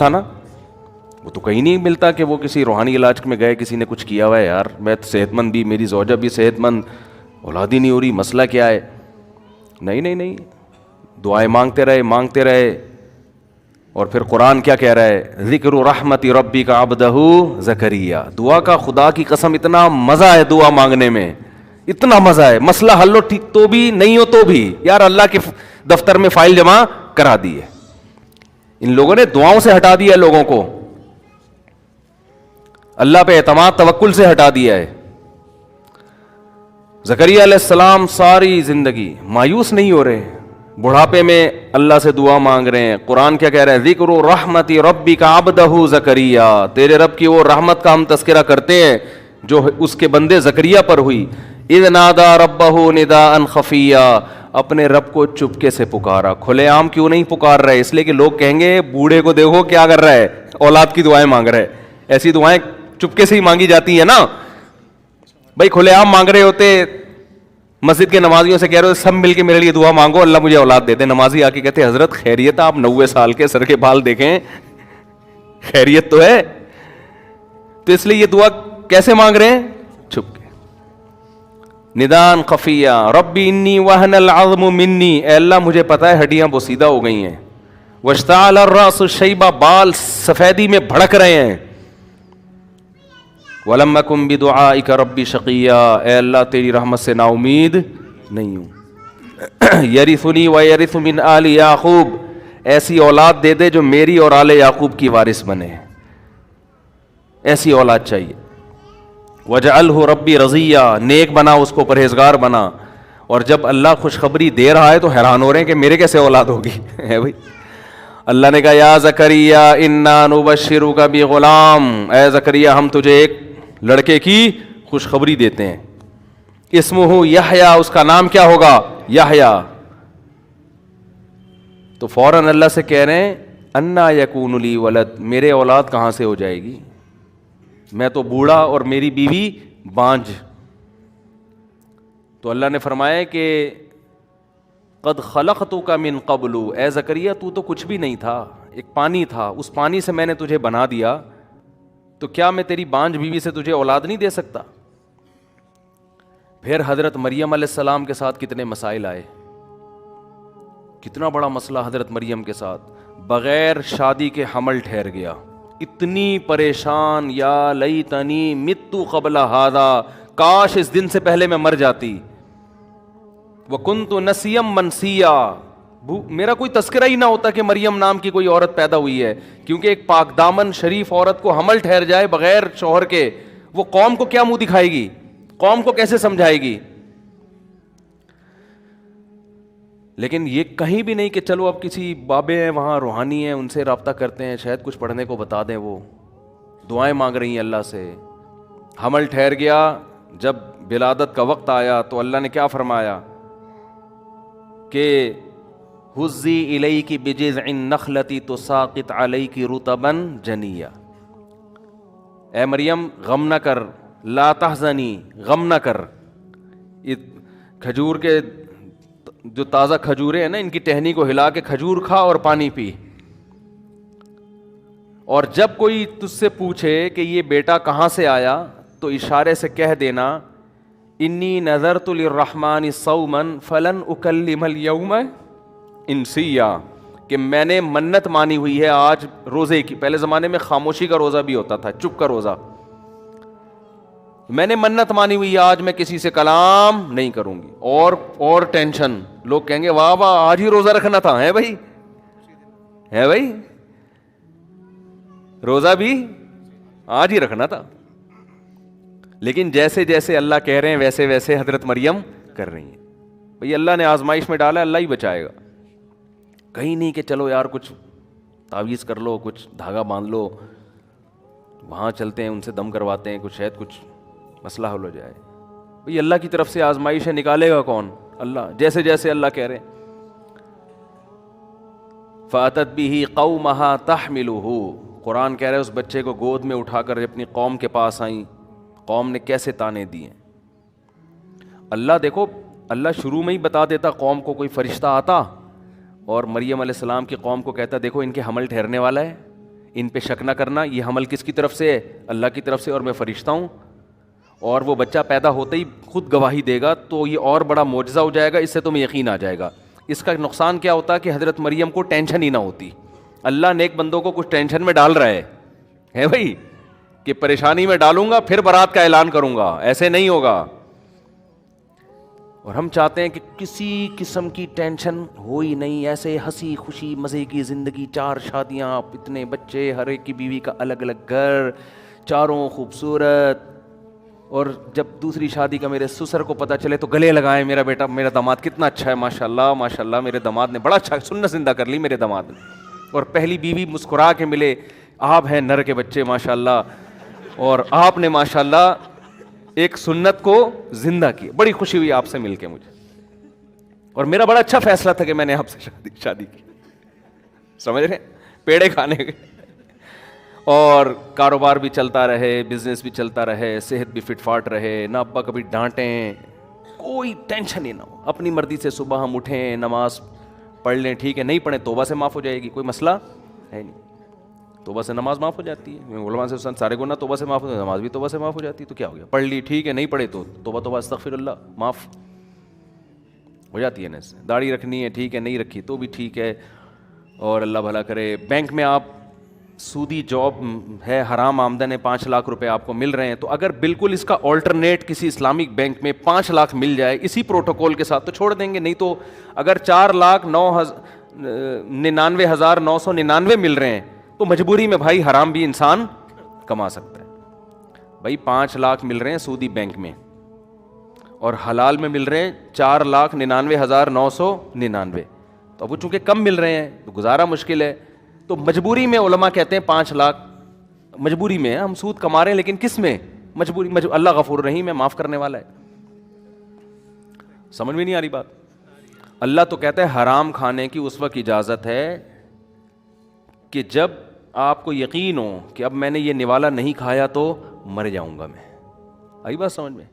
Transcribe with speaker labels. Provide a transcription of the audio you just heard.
Speaker 1: تھا نا. وہ تو کہیں نہیں ملتا کہ وہ کسی روحانی علاج میں گئے, کسی نے کچھ کیا ہوا ہے, یار میں صحت مند بھی, میری زوجہ بھی صحت مند, اولاد ہی نہیں ہو رہی, مسئلہ کیا ہے. نہیں نہیں نہیں, دعائیں مانگتے رہے. اور پھر قرآن کیا کہہ رہا ہے, ذکر رحمت ربی کا عبدہ زکریا. دعا کا خدا کی قسم اتنا مزہ ہے دعا مانگنے میں, اتنا مزہ ہے. مسئلہ حل ہو ٹھیک تو بھی, نہیں ہو تو بھی, یار اللہ کے دفتر میں فائل جمع کرا دی ہے. ان لوگوں نے دعاؤں سے ہٹا دیا ہے لوگوں کو, اللہ پہ اعتماد توکل سے ہٹا دیا ہے. زکریا علیہ السلام ساری زندگی مایوس نہیں ہو رہے, بڑھاپے میں اللہ سے دعا مانگ رہے ہیں. قرآن کیا کہہ رہے ہیں, ذکر رحمت ربی کا عبدہ زکریا. تیرے رب کی وہ رحمت کا ہم تذکرہ کرتے ہیں جو اس کے بندے زکریا پر ہوئی. اذ نادى ربہ نداء خفیا, اپنے رب کو چپکے سے پکارا. کھلے عام کیوں نہیں پکار رہے, اس لیے کہ لوگ کہیں گے بوڑھے کو دیکھو کیا کر رہا ہے, اولاد کی دعائیں مانگ رہے. ایسی دعائیں چپکے سے ہی مانگی جاتی ہیں نا بھائی. کھلے عام مانگ رہے ہوتے, مسجد کے نمازیوں سے کہہ رہے سب مل کے میرے لیے دعا مانگو اللہ مجھے اولاد دے دے. نمازی آ کے کہتے حضرت خیریت, آپ 90 سال کے, سر کے بال دیکھیں, خیریت تو ہے. تو اس لیے یہ دعا کیسے مانگ رہے ہیں, چھپ کے. ندان خفیہ, ربی انی وہن العظم منی, اے اللہ مجھے پتا ہے ہڈیاں بوسیدہ ہو گئی ہیں. واشتعل الراس شیبہ, بال سفیدی میں بھڑک رہے ہیں. وَلَمْ أَكُنْ بِدُعَائِكَ رَبِّ شَقِيًّا, اے اللہ تیری رحمت سے نا امید نہیں ہوں. يَرِثُنِي وَيَرِثُ مِنْ آلِ یعقوب, ایسی اولاد دے دے جو میری اور آل یعقوب کی وارث بنے, ایسی اولاد چاہیے. وَجَعَلْهُ رَبِّ رَضِيًّا, نیک بنا اس کو, پرہیزگار بنا. اور جب اللہ خوشخبری دے رہا ہے تو حیران ہو رہے ہیں کہ میرے کیسے اولاد ہوگی ہے بھائی. اللہ نے کہا یا زکریا انا نبشرک بغلام, اے زکریا ہم تجھے ایک لڑکے کی خوشخبری دیتے ہیں. اسمہ یحییٰ, اس کا نام کیا ہوگا, یحییٰ. تو فوراً اللہ سے کہہ رہے ہیں انا یکون لی ولد, میرے اولاد کہاں سے ہو جائے گی, میں تو بوڑھا اور میری بیوی بانجھ. تو اللہ نے فرمایا کہ قد خلقتک من قبل, اے زکریا تو کچھ بھی نہیں تھا, ایک پانی تھا, اس پانی سے میں نے تجھے بنا دیا, تو کیا میں تیری بانجھ بیوی سے تجھے اولاد نہیں دے سکتا. پھر حضرت مریم علیہ السلام کے ساتھ کتنے مسائل آئے, کتنا بڑا مسئلہ حضرت مریم کے ساتھ, بغیر شادی کے حمل ٹھہر گیا. اتنی پریشان, یا لیتنی مت قبل ھذا, کاش اس دن سے پہلے میں مر جاتی. وکنت نسیا منسیا, میرا کوئی تذکرہ ہی نہ ہوتا کہ مریم نام کی کوئی عورت پیدا ہوئی ہے, کیونکہ ایک پاک دامن شریف عورت کو حمل ٹھہر جائے بغیر شوہر کے, وہ قوم کو کیا منہ دکھائے گی, قوم کو کیسے سمجھائے گی. لیکن یہ کہیں بھی نہیں کہ چلو اب کسی بابے ہیں وہاں روحانی ہیں ان سے رابطہ کرتے ہیں, شاید کچھ پڑھنے کو بتا دیں. وہ دعائیں مانگ رہی ہیں اللہ سے. حمل ٹھہر گیا, جب ولادت کا وقت آیا تو اللہ نے کیا فرمایا کہ حزی الیک بجذع النخلۃ تساقط علیک رطبا جنیا, اے مریم غم نہ کر, لا تحزنی, غم نہ کر. یہ کھجور کے جو تازہ کھجوریں ہیں نا, ان کی ٹہنی کو ہلا کے کھجور کھا اور پانی پی. اور جب کوئی تجھ سے پوچھے کہ یہ بیٹا کہاں سے آیا تو اشارے سے کہہ دینا انی نذرت للرحمن صوما فلن اکلم اليوم انسیا, کہ میں نے منت مانی ہوئی ہے آج روزے کی. پہلے زمانے میں خاموشی کا روزہ بھی ہوتا تھا, چپ کا روزہ. میں نے منت مانی ہوئی ہے آج میں کسی سے کلام نہیں کروں گی. اور ٹینشن, لوگ کہیں گے واہ واہ آج ہی روزہ رکھنا تھا, ہے بھائی, ہے بھائی, روزہ بھی آج ہی رکھنا تھا. لیکن جیسے جیسے اللہ کہہ رہے ہیں ویسے ویسے حضرت مریم کر رہی ہیں. بھئی اللہ نے آزمائش میں ڈالا, اللہ ہی بچائے گا. کہیں نہیں کہ چلو یار کچھ تعویذ کر لو, کچھ دھاگا باندھ لو, وہاں چلتے ہیں ان سے دم کرواتے ہیں, کچھ شاید کچھ مسئلہ حل ہو جائے. بھئی اللہ کی طرف سے آزمائش ہے, نکالے گا کون, اللہ. جیسے جیسے اللہ کہہ رہے ہیں فَأَتَتْ بِهِ قَوْمَهَا تَحْمِلُهُ, قرآن کہہ رہے ہیں اس بچے کو گود میں اٹھا کر اپنی قوم کے پاس آئیں. قوم نے کیسے تانے دیے. اللہ دیکھو, اللہ شروع میں ہی بتا دیتا قوم کو, کوئی فرشتہ آتا اور مریم علیہ السلام کی قوم کو کہتا دیکھو ان کے حمل ٹھہرنے والا ہے, ان پہ شک نہ کرنا. یہ حمل کس کی طرف سے ہے؟ اللہ کی طرف سے, اور میں فرشتہ ہوں. اور وہ بچہ پیدا ہوتے ہی خود گواہی دے گا تو یہ اور بڑا معجزہ ہو جائے گا, اس سے تمہیں یقین آ جائے گا. اس کا نقصان کیا ہوتا کہ حضرت مریم کو ٹینشن ہی نہ ہوتی. اللہ نیک بندوں کو کچھ ٹینشن میں ڈال رہا ہے بھائی, کہ پریشانی میں ڈالوں گا پھر برات کا اعلان کروں گا, ایسے نہیں ہوگا. اور ہم چاہتے ہیں کہ کسی قسم کی ٹینشن ہو ہی نہیں, ایسے ہنسی خوشی مزے کی زندگی, 4 شادیاں, اتنے بچے, ہر ایک کی بیوی کا الگ الگ گھر, چاروں خوبصورت. اور جب دوسری شادی کا میرے سسر کو پتہ چلے تو گلے لگائیں, میرا بیٹا, میرا داماد کتنا اچھا ہے, ماشاء اللہ ماشاء اللہ, میرے داماد نے بڑا اچھا سنت زندہ کر لی میرے داماد نے. اور پہلی بیوی مسکرا کے ملے, آپ ہیں نر کے بچے ماشاء اللہ, اور آپ نے ماشاء اللہ ایک سنت کو زندہ کی. بڑی خوشی ہوئی آپ سے مل کے مجھے, اور میرا بڑا اچھا فیصلہ تھا کہ میں نے آپ سے شادی کی. سمجھ رہے ہیں, پیڑے کھانے کے, اور کاروبار بھی چلتا رہے, بزنس بھی چلتا رہے, صحت بھی فٹ فاٹ رہے, نہ ابا کبھی ڈانٹیں, کوئی ٹینشن ہی نہ ہو. اپنی مرضی سے صبح ہم اٹھیں, نماز پڑھ لیں, ٹھیک ہے, نہیں پڑھیں توبہ سے معاف ہو جائے گی, کوئی مسئلہ ہے نہیں. توبہ سے نماز معاف ہو جاتی ہے, علماء سے سارے گناہ توبہ سے معاف ہوتے ہیں, نماز بھی توبہ سے معاف ہو جاتی ہے. تو کیا ہو گیا, پڑھ لی ٹھیک ہے, نہیں پڑھے تو توبہ توبہ استغفر اللہ, معاف ہو جاتی ہے نا. داڑھی رکھنی ہے ٹھیک ہے, نہیں رکھی تو بھی ٹھیک ہے, اور اللہ بھلا کرے. بینک میں آپ سودی جاب ہے, حرام آمدن ہے, 5 لاکھ روپے آپ کو مل رہے ہیں, تو اگر بالکل اس کا آلٹرنیٹ کسی اسلامک بینک میں 5 لاکھ مل جائے اسی پروٹوکول کے ساتھ تو چھوڑ دیں گے. نہیں تو اگر 4,99,999 مل رہے ہیں تو مجبوری میں بھائی حرام بھی انسان کما سکتا ہے. بھائی 5 لاکھ مل رہے ہیں سودی بینک میں, اور حلال میں مل رہے ہیں 4,99,999, تو اب وہ چونکہ کم مل رہے ہیں تو گزارا مشکل ہے. تو مجبوری میں علماء کہتے ہیں 5 لاکھ مجبوری میں ہم سود کما رہے ہیں, لیکن کس میں مجبوری, اللہ غفور رحیم ہے, معاف کرنے والا ہے. سمجھ میں نہیں آ رہی بات. اللہ تو کہتا ہے حرام کھانے کی اس وقت اجازت ہے کہ جب آپ کو یقین ہو کہ اب میں نے یہ نوالا نہیں کھایا تو مر جاؤں گا میں. آئی بات سمجھ میں؟